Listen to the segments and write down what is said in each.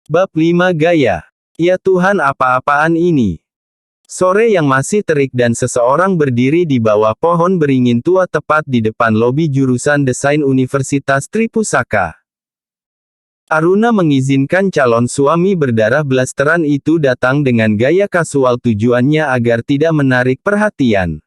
Bab 5 Gaya. Ya Tuhan, apa-apaan ini? Sore yang masih terik dan seseorang berdiri di bawah pohon beringin tua tepat di depan lobi jurusan desain Universitas Tripusaka. Aruna mengizinkan calon suami berdarah blasteran itu datang dengan gaya kasual, tujuannya agar tidak menarik perhatian.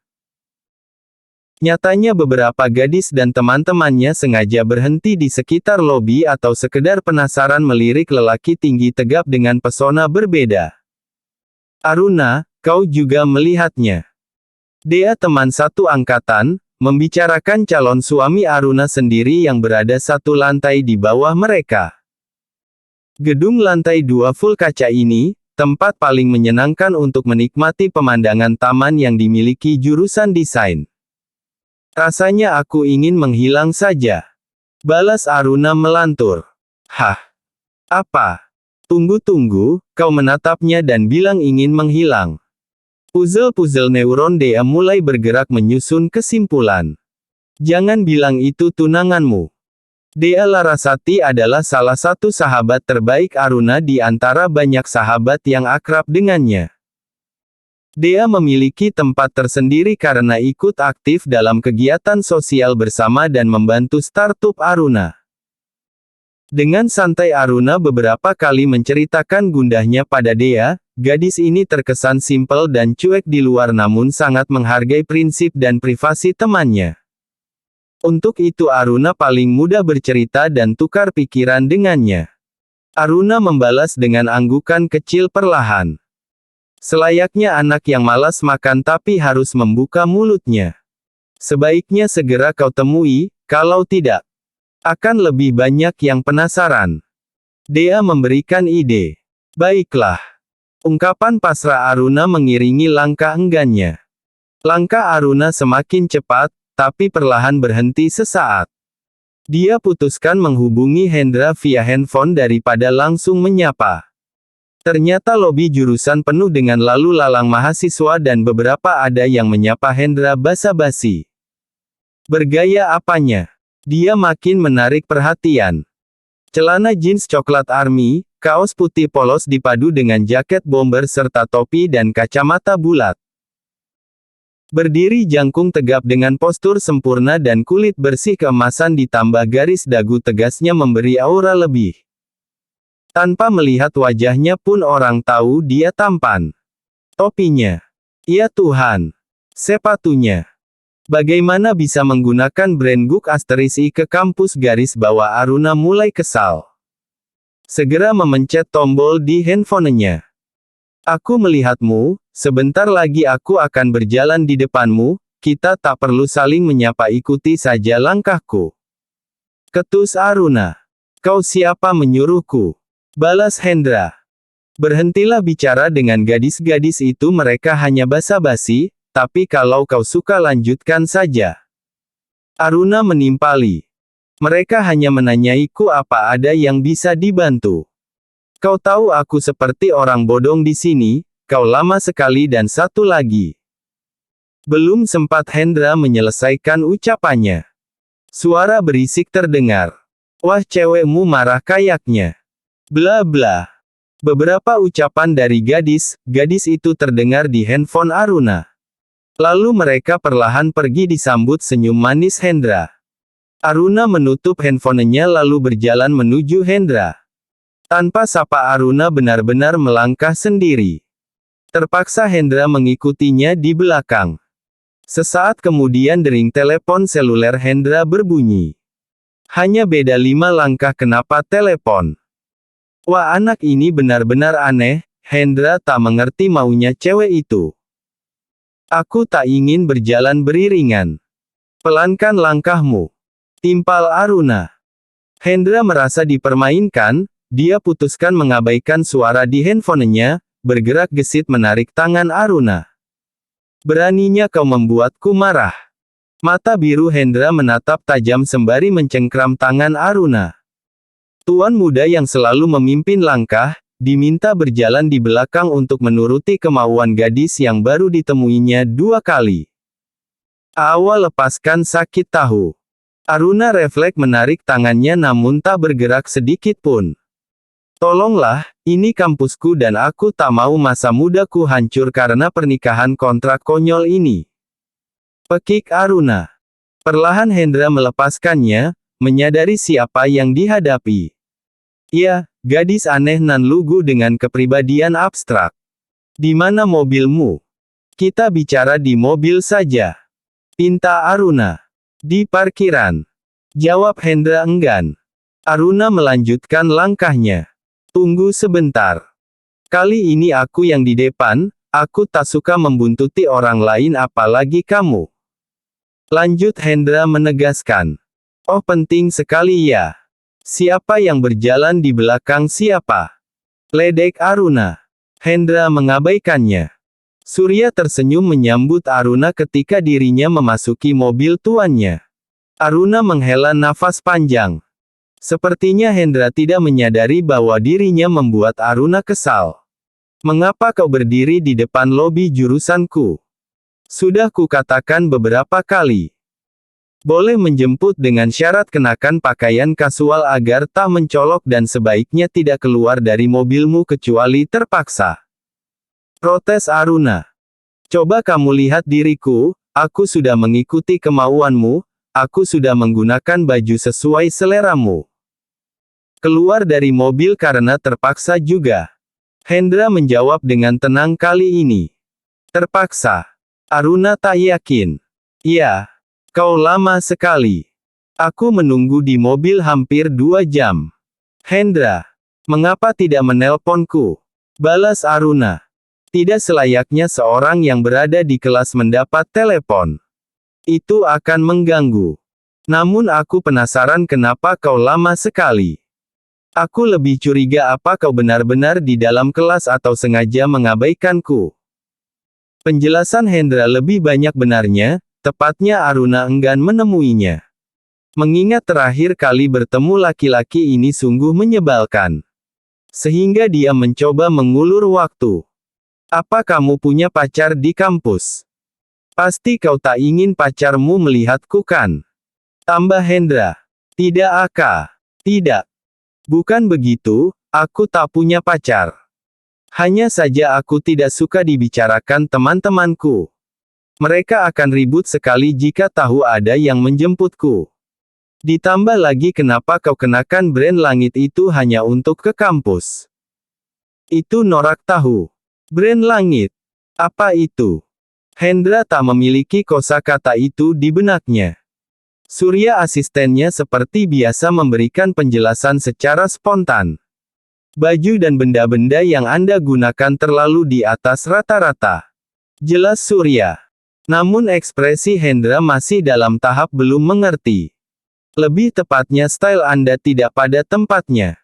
Nyatanya beberapa gadis dan teman-temannya sengaja berhenti di sekitar lobi atau sekedar penasaran melirik lelaki tinggi tegap dengan pesona berbeda. Aruna, kau juga melihatnya? Dea, teman satu angkatan, membicarakan calon suami Aruna sendiri yang berada satu lantai di bawah mereka. Gedung lantai 2 full kaca ini, tempat paling menyenangkan untuk menikmati pemandangan taman yang dimiliki jurusan desain. Rasanya aku ingin menghilang saja. Balas Aruna melantur. Hah? Apa? Tunggu-tunggu, kau menatapnya dan bilang ingin menghilang. Puzzle-puzzle neuron Dea mulai bergerak menyusun kesimpulan. Jangan bilang itu tunanganmu. Dea Larasati adalah salah satu sahabat terbaik Aruna di antara banyak sahabat yang akrab dengannya. Dea memiliki tempat tersendiri karena ikut aktif dalam kegiatan sosial bersama dan membantu startup Aruna. Dengan santai Aruna beberapa kali menceritakan gundahnya pada Dea. Gadis ini terkesan simpel dan cuek di luar namun sangat menghargai prinsip dan privasi temannya. Untuk itu Aruna paling mudah bercerita dan tukar pikiran dengannya. Aruna membalas dengan anggukan kecil perlahan. Selayaknya anak yang malas makan tapi harus membuka mulutnya. Sebaiknya segera kau temui, kalau tidak, akan lebih banyak yang penasaran. Dea memberikan ide. Baiklah. Ungkapan pasrah Aruna mengiringi langkah enggannya. Langkah Aruna semakin cepat, tapi perlahan berhenti sesaat. Dia putuskan menghubungi Hendra via handphone daripada langsung menyapa. Ternyata lobi jurusan penuh dengan lalu lalang mahasiswa dan beberapa ada yang menyapa Hendra basa-basi. Bergaya apanya? Dia makin menarik perhatian. Celana jeans coklat army, kaos putih polos dipadu dengan jaket bomber serta topi dan kacamata bulat. Berdiri jangkung tegap dengan postur sempurna dan kulit bersih keemasan ditambah garis dagu tegasnya memberi aura lebih. Tanpa melihat wajahnya pun orang tahu dia tampan. Topinya. Ya Tuhan. Sepatunya. Bagaimana bisa menggunakan brand Guk *I ke kampus garis bawah Aruna mulai kesal. Segera memencet tombol di handphonenya. Aku melihatmu, sebentar lagi aku akan berjalan di depanmu, kita tak perlu saling menyapa, ikuti saja langkahku. Ketus Aruna. Kau siapa menyuruhku? Balas Hendra. Berhentilah bicara dengan gadis-gadis itu, mereka hanya basa-basi, tapi kalau kau suka lanjutkan saja. Aruna menimpali. Mereka hanya menanyaiku apa ada yang bisa dibantu. Kau tahu aku seperti orang bodong di sini, kau lama sekali dan satu lagi. Belum sempat Hendra menyelesaikan ucapannya. Suara berisik terdengar. Wah, cewekmu marah kayaknya. Bla bla. Beberapa ucapan dari gadis itu terdengar di handphone Aruna. Lalu mereka perlahan pergi disambut senyum manis Hendra. Aruna menutup handphonenya lalu berjalan menuju Hendra. Tanpa sapa Aruna benar-benar melangkah sendiri. Terpaksa Hendra mengikutinya di belakang. Sesaat kemudian dering telepon seluler Hendra berbunyi. Hanya beda 5 langkah kenapa telepon. Wah, anak ini benar-benar aneh, Hendra tak mengerti maunya cewek itu. Aku tak ingin berjalan beriringan. Pelankan langkahmu. Timpal Aruna. Hendra merasa dipermainkan, dia putuskan mengabaikan suara di handphonenya, bergerak gesit menarik tangan Aruna. Beraninya kau membuatku marah. Mata biru Hendra menatap tajam sembari mencengkram tangan Aruna. Tuan muda yang selalu memimpin langkah, diminta berjalan di belakang untuk menuruti kemauan gadis yang baru ditemuinya 2 kali. Awal lepaskan sakit tahu. Aruna refleks menarik tangannya namun tak bergerak sedikit pun. Tolonglah, ini kampusku dan aku tak mau masa mudaku hancur karena pernikahan kontrak konyol ini. Pekik Aruna. Perlahan Hendra melepaskannya, menyadari siapa yang dihadapi. Ya, gadis aneh nan lugu dengan kepribadian abstrak. Di mana mobilmu? Kita bicara di mobil saja. Pinta Aruna. Di parkiran. Jawab Hendra enggan. Aruna melanjutkan langkahnya. Tunggu sebentar. Kali ini aku yang di depan, aku tak suka membuntuti orang lain apalagi kamu. Lanjut Hendra menegaskan. Oh penting sekali ya. Siapa yang berjalan di belakang siapa? Ledek Aruna. Hendra mengabaikannya. Surya tersenyum menyambut Aruna ketika dirinya memasuki mobil tuannya. Aruna menghela nafas panjang. Sepertinya Hendra tidak menyadari bahwa dirinya membuat Aruna kesal. Mengapa kau berdiri di depan lobi jurusanku? Sudah kukatakan beberapa kali. Boleh menjemput dengan syarat kenakan pakaian kasual agar tak mencolok dan sebaiknya tidak keluar dari mobilmu kecuali terpaksa. Protes Aruna. Coba kamu lihat diriku, aku sudah mengikuti kemauanmu, aku sudah menggunakan baju sesuai seleramu. Keluar dari mobil karena terpaksa juga. Hendra menjawab dengan tenang kali ini. Terpaksa. Aruna tak yakin. Ya, kau lama sekali. Aku menunggu di mobil hampir 2 jam. Hendra, mengapa tidak menelponku? Balas Aruna. Tidak selayaknya seorang yang berada di kelas mendapat telepon. Itu akan mengganggu. Namun aku penasaran kenapa kau lama sekali. Aku lebih curiga apa kau benar-benar di dalam kelas atau sengaja mengabaikanku. Penjelasan Hendra lebih banyak benarnya, tepatnya Aruna enggan menemuinya. Mengingat terakhir kali bertemu laki-laki ini sungguh menyebalkan. Sehingga dia mencoba mengulur waktu. Apa kamu punya pacar di kampus? Pasti kau tak ingin pacarmu melihatku kan? Tambah Hendra. Tidak Aka. Tidak. Bukan begitu, aku tak punya pacar. Hanya saja aku tidak suka dibicarakan teman-temanku. Mereka akan ribut sekali jika tahu ada yang menjemputku. Ditambah lagi kenapa kau kenakan brand langit itu hanya untuk ke kampus. Itu norak tahu. Brand langit. Apa itu? Hendra tak memiliki kosakata itu di benaknya. Surya asistennya seperti biasa memberikan penjelasan secara spontan. Baju dan benda-benda yang Anda gunakan terlalu di atas rata-rata. Jelas Surya. Namun ekspresi Hendra masih dalam tahap belum mengerti. Lebih tepatnya style Anda tidak pada tempatnya.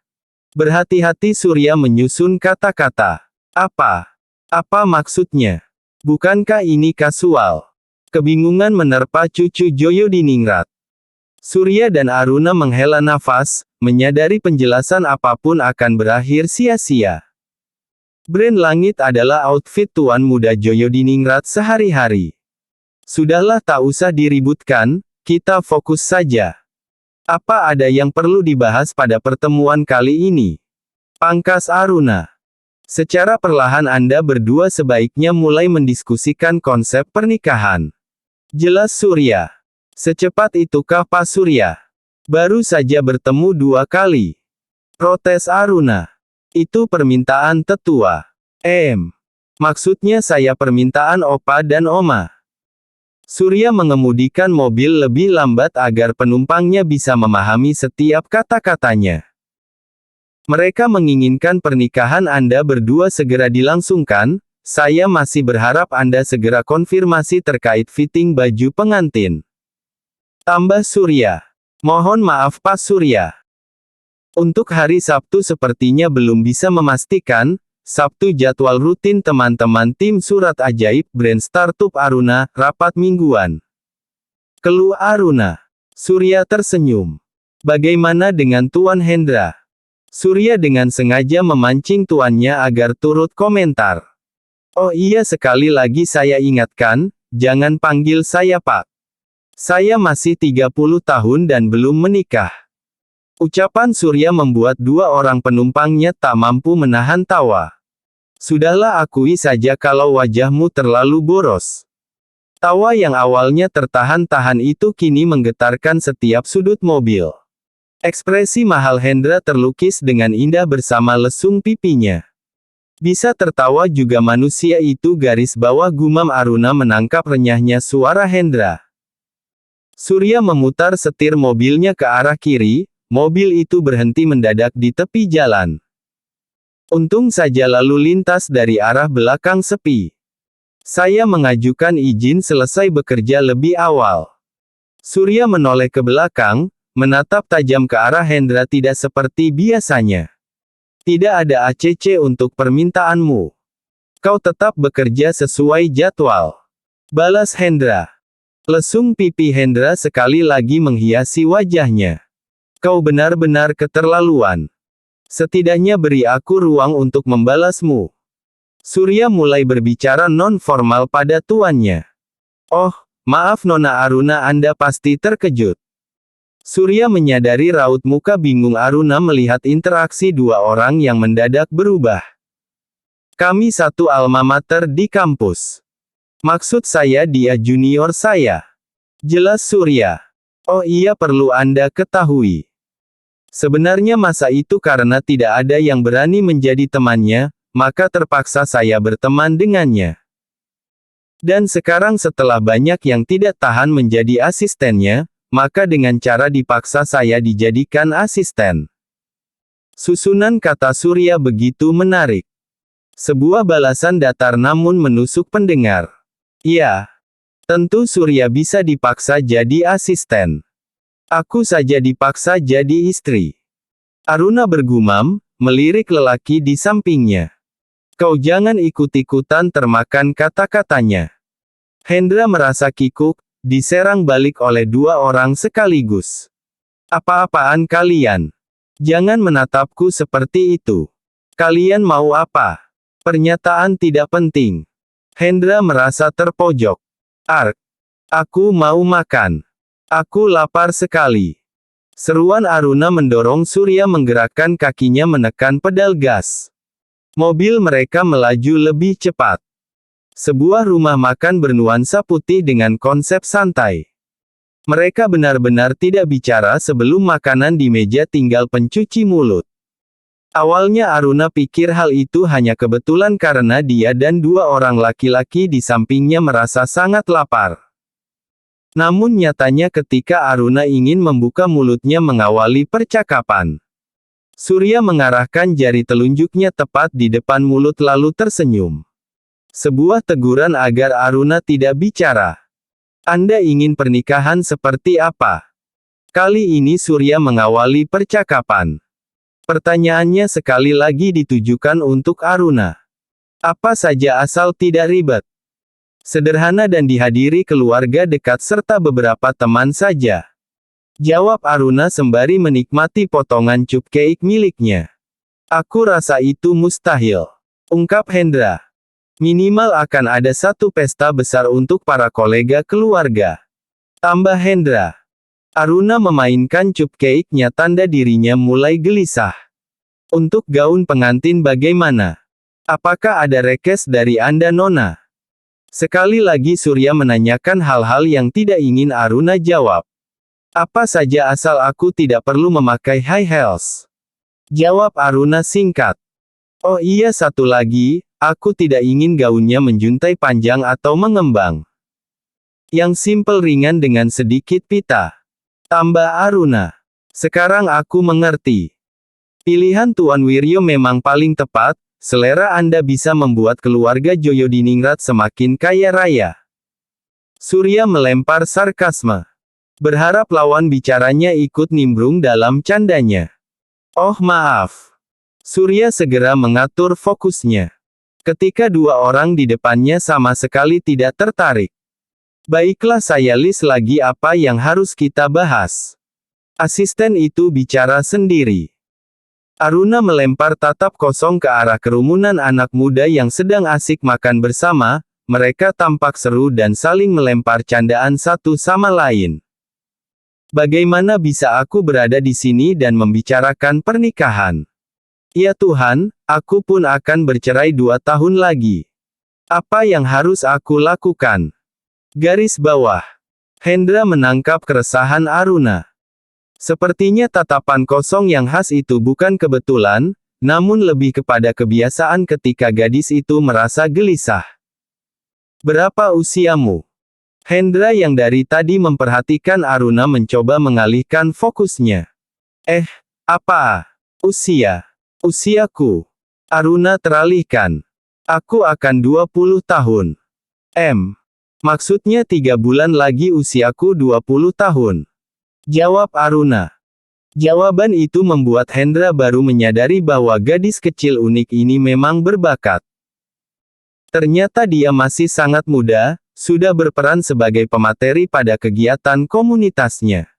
Berhati-hati Surya menyusun kata-kata. Apa? Apa maksudnya? Bukankah ini kasual? Kebingungan menerpa cucu Joyodiningrat. Surya dan Aruna menghela nafas, menyadari penjelasan apapun akan berakhir sia-sia. Brand langit adalah outfit tuan muda Joyodiningrat sehari-hari. Sudahlah tak usah diributkan, kita fokus saja. Apa ada yang perlu dibahas pada pertemuan kali ini? Pangkas Aruna. Secara perlahan Anda berdua sebaiknya mulai mendiskusikan konsep pernikahan. Jelas Surya. Secepat itukah Pak Surya? Baru saja bertemu 2 kali. Protes Aruna. Itu permintaan tetua. Maksudnya saya permintaan opa dan oma. Surya mengemudikan mobil lebih lambat agar penumpangnya bisa memahami setiap kata-katanya. Mereka menginginkan pernikahan Anda berdua segera dilangsungkan, saya masih berharap Anda segera konfirmasi terkait fitting baju pengantin. Tambah Surya. Mohon maaf Pak Surya. Untuk hari Sabtu sepertinya belum bisa memastikan, Sabtu jadwal rutin teman-teman tim Surat Ajaib brand startup Aruna, rapat mingguan. Keluh Aruna. Surya tersenyum. Bagaimana dengan Tuan Hendra? Surya dengan sengaja memancing tuannya agar turut komentar. Oh iya sekali lagi saya ingatkan, jangan panggil saya Pak. Saya masih 30 tahun dan belum menikah. Ucapan Surya membuat dua orang penumpangnya tak mampu menahan tawa. Sudahlah, akui saja kalau wajahmu terlalu boros. Tawa yang awalnya tertahan-tahan itu kini menggetarkan setiap sudut mobil. Ekspresi mahal Hendra terlukis dengan indah bersama lesung pipinya. Bisa tertawa juga manusia itu, garis bawah gumam Aruna menangkap renyahnya suara Hendra. Surya memutar setir mobilnya ke arah kiri. Mobil itu berhenti mendadak di tepi jalan. Untung saja lalu lintas dari arah belakang sepi. Saya mengajukan izin selesai bekerja lebih awal. Surya menoleh ke belakang, menatap tajam ke arah Hendra, tidak seperti biasanya. Tidak ada ACC untuk permintaanmu. Kau tetap bekerja sesuai jadwal, balas Hendra. Lesung pipi Hendra sekali lagi menghiasi wajahnya. Kau benar-benar keterlaluan. Setidaknya beri aku ruang untuk membalasmu. Surya mulai berbicara non-formal pada tuannya. Oh, maaf Nona Aruna, Anda pasti terkejut. Surya menyadari raut muka bingung Aruna melihat interaksi dua orang yang mendadak berubah. Kami satu alma mater di kampus. Maksud saya dia junior saya. Jelas Surya. Oh iya, perlu Anda ketahui. Sebenarnya masa itu karena tidak ada yang berani menjadi temannya, maka terpaksa saya berteman dengannya. Dan sekarang setelah banyak yang tidak tahan menjadi asistennya, maka dengan cara dipaksa saya dijadikan asisten. Susunan kata Surya begitu menarik. Sebuah balasan datar namun menusuk pendengar. Ya, tentu Surya bisa dipaksa jadi asisten. Aku saja dipaksa jadi istri. Aruna bergumam, melirik lelaki di sampingnya. Kau jangan ikut-ikutan termakan kata-katanya. Hendra merasa kikuk, diserang balik oleh dua orang sekaligus. Apa-apaan kalian? Jangan menatapku seperti itu. Kalian mau apa? Pernyataan tidak penting. Hendra merasa terpojok. Ark. Aku mau makan. Aku lapar sekali. Seruan Aruna mendorong Surya menggerakkan kakinya menekan pedal gas. Mobil mereka melaju lebih cepat. Sebuah rumah makan bernuansa putih dengan konsep santai. Mereka benar-benar tidak bicara sebelum makanan di meja, tinggal pencuci mulut. Awalnya Aruna pikir hal itu hanya kebetulan karena dia dan dua orang laki-laki di sampingnya merasa sangat lapar. Namun nyatanya ketika Aruna ingin membuka mulutnya mengawali percakapan, Surya mengarahkan jari telunjuknya tepat di depan mulut lalu tersenyum. Sebuah teguran agar Aruna tidak bicara. Anda ingin pernikahan seperti apa? Kali ini Surya mengawali percakapan. Pertanyaannya sekali lagi ditujukan untuk Aruna. Apa saja asal tidak ribet. Sederhana dan dihadiri keluarga dekat serta beberapa teman saja. Jawab Aruna sembari menikmati potongan cupcake miliknya. Aku rasa itu mustahil. Ungkap Hendra. Minimal akan ada satu pesta besar untuk para kolega keluarga. Tambah Hendra. Aruna memainkan cupcake-nya tanda dirinya mulai gelisah. Untuk gaun pengantin bagaimana? Apakah ada request dari Anda Nona? Sekali lagi Surya menanyakan hal-hal yang tidak ingin Aruna jawab. Apa saja asal aku tidak perlu memakai high heels. Jawab Aruna singkat. Oh iya, satu lagi, aku tidak ingin gaunnya menjuntai panjang atau mengembang. Yang simple ringan dengan sedikit pita. Tambah Aruna. Sekarang aku mengerti. Pilihan Tuan Wiryo memang paling tepat. Selera Anda bisa membuat keluarga Joyodiningrat semakin kaya raya. Surya melempar sarkasme. Berharap lawan bicaranya ikut nimbrung dalam candanya. Oh maaf. Surya segera mengatur fokusnya. Ketika dua orang di depannya sama sekali tidak tertarik. Baiklah, saya list lagi apa yang harus kita bahas. Asisten itu bicara sendiri. Aruna melempar tatap kosong ke arah kerumunan anak muda yang sedang asik makan bersama. Mereka tampak seru dan saling melempar candaan satu sama lain. Bagaimana bisa aku berada di sini dan membicarakan pernikahan? Ya Tuhan, aku pun akan bercerai 2 tahun lagi. Apa yang harus aku lakukan? Garis bawah. Hendra menangkap keresahan Aruna. Sepertinya tatapan kosong yang khas itu bukan kebetulan, namun lebih kepada kebiasaan ketika gadis itu merasa gelisah. Berapa usiamu? Hendra yang dari tadi memperhatikan Aruna mencoba mengalihkan fokusnya. Apa? Usia? Usiaku. Aruna teralihkan. Aku akan 20 tahun. Maksudnya 3 bulan lagi usiaku 20 tahun. Jawab Aruna. Jawaban itu membuat Hendra baru menyadari bahwa gadis kecil unik ini memang berbakat. Ternyata dia masih sangat muda, sudah berperan sebagai pemateri pada kegiatan komunitasnya.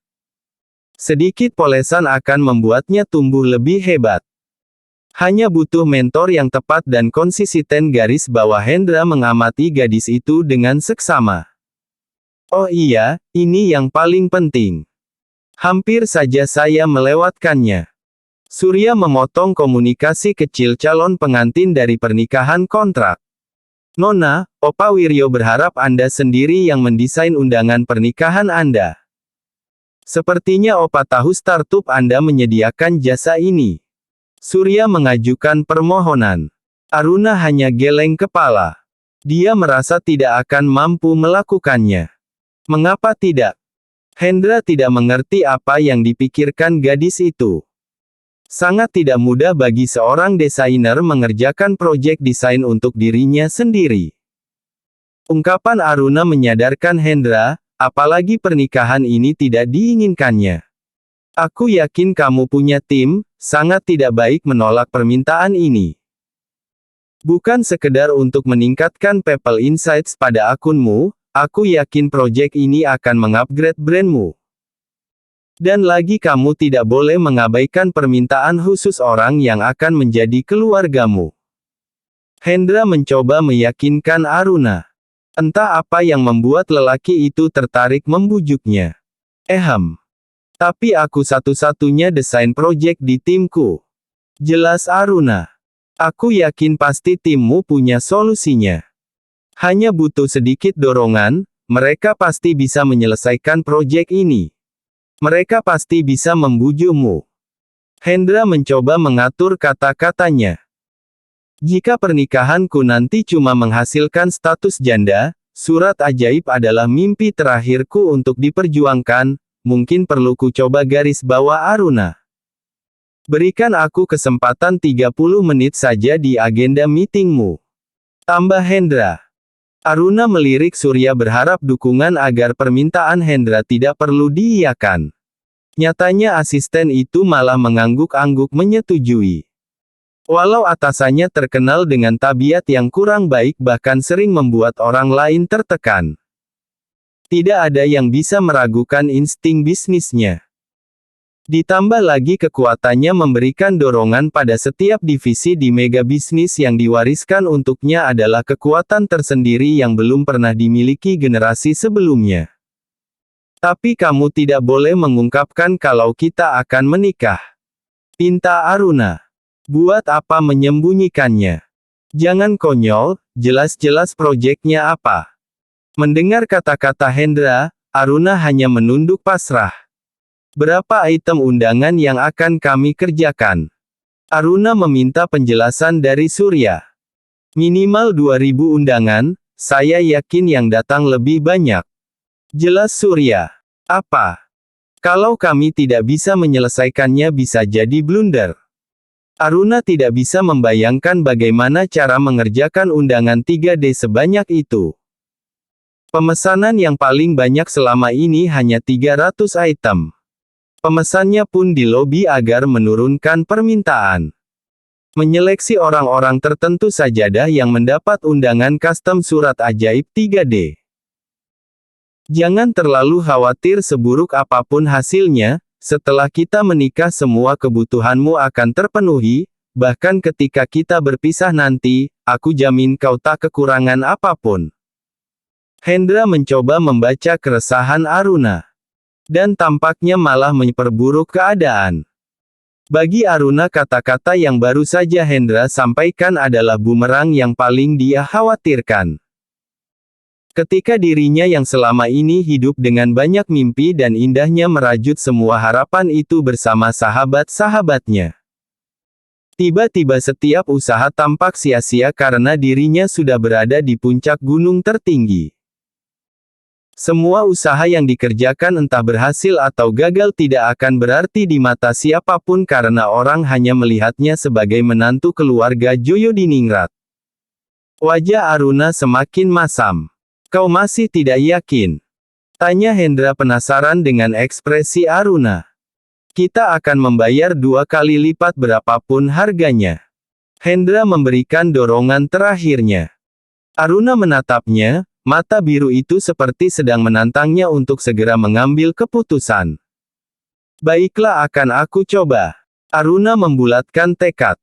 Sedikit polesan akan membuatnya tumbuh lebih hebat. Hanya butuh mentor yang tepat dan konsisten. Garis bawah. Hendra mengamati gadis itu dengan seksama. Oh iya, ini yang paling penting. Hampir saja saya melewatkannya. Surya memotong komunikasi kecil calon pengantin dari pernikahan kontrak. Nona, Opa Wiryo berharap Anda sendiri yang mendesain undangan pernikahan Anda. Sepertinya Opa tahu startup Anda menyediakan jasa ini. Surya mengajukan permohonan. Aruna hanya geleng kepala. Dia merasa tidak akan mampu melakukannya. Mengapa tidak? Hendra tidak mengerti apa yang dipikirkan gadis itu. Sangat tidak mudah bagi seorang desainer mengerjakan proyek desain untuk dirinya sendiri. Ungkapan Aruna menyadarkan Hendra, apalagi pernikahan ini tidak diinginkannya. Aku yakin kamu punya tim, sangat tidak baik menolak permintaan ini. Bukan sekedar untuk meningkatkan People Insights pada akunmu, aku yakin proyek ini akan mengupgrade brandmu. Dan lagi kamu tidak boleh mengabaikan permintaan khusus orang yang akan menjadi keluargamu. Hendra mencoba meyakinkan Aruna. Entah apa yang membuat lelaki itu tertarik membujuknya. Tapi aku satu-satunya desain proyek di timku. Jelas Aruna. Aku yakin pasti timmu punya solusinya. Hanya butuh sedikit dorongan, mereka pasti bisa menyelesaikan proyek ini. Mereka pasti bisa membujukmu. Hendra mencoba mengatur kata-katanya. Jika pernikahanku nanti cuma menghasilkan status janda, surat ajaib adalah mimpi terakhirku untuk diperjuangkan, mungkin perlu ku coba. Garis bawah Aruna. Berikan aku kesempatan 30 menit saja di agenda meetingmu. Tambah Hendra. Aruna melirik Surya berharap dukungan agar permintaan Hendra tidak perlu diiyakan. Nyatanya asisten itu malah mengangguk-angguk menyetujui. Walau atasannya terkenal dengan tabiat yang kurang baik bahkan sering membuat orang lain tertekan. Tidak ada yang bisa meragukan insting bisnisnya. Ditambah lagi kekuatannya memberikan dorongan pada setiap divisi di mega bisnis yang diwariskan untuknya adalah kekuatan tersendiri yang belum pernah dimiliki generasi sebelumnya. Tapi kamu tidak boleh mengungkapkan kalau kita akan menikah. Pinta Aruna. Buat apa menyembunyikannya? Jangan konyol, jelas-jelas proyeknya apa. Mendengar kata-kata Hendra, Aruna hanya menunduk pasrah. Berapa item undangan yang akan kami kerjakan? Aruna meminta penjelasan dari Surya. Minimal 2000 undangan, saya yakin yang datang lebih banyak. Jelas Surya. Apa? Kalau kami tidak bisa menyelesaikannya bisa jadi blunder. Aruna tidak bisa membayangkan bagaimana cara mengerjakan undangan 3D sebanyak itu. Pemesanan yang paling banyak selama ini hanya 300 item. Pemesannya pun di lobi agar menurunkan permintaan. Menyeleksi orang-orang tertentu sajadah yang mendapat undangan custom surat ajaib 3D. Jangan terlalu khawatir seburuk apapun hasilnya, setelah kita menikah semua kebutuhanmu akan terpenuhi, bahkan ketika kita berpisah nanti, aku jamin kau tak kekurangan apapun. Hendra mencoba membaca keresahan Aruna. Dan tampaknya malah memperburuk keadaan. Bagi Aruna, kata-kata yang baru saja Hendra sampaikan adalah bumerang yang paling dia khawatirkan. Ketika dirinya yang selama ini hidup dengan banyak mimpi dan indahnya merajut semua harapan itu bersama sahabat-sahabatnya. Tiba-tiba setiap usaha tampak sia-sia karena dirinya sudah berada di puncak gunung tertinggi. Semua usaha yang dikerjakan entah berhasil atau gagal tidak akan berarti di mata siapapun karena orang hanya melihatnya sebagai menantu keluarga Joyodiningrat. Wajah Aruna semakin masam. Kau masih tidak yakin? Tanya Hendra penasaran dengan ekspresi Aruna. Kita akan membayar 2 kali lipat berapapun harganya. Hendra memberikan dorongan terakhirnya. Aruna menatapnya. Mata biru itu seperti sedang menantangnya untuk segera mengambil keputusan. Baiklah, akan aku coba. Aruna membulatkan tekad.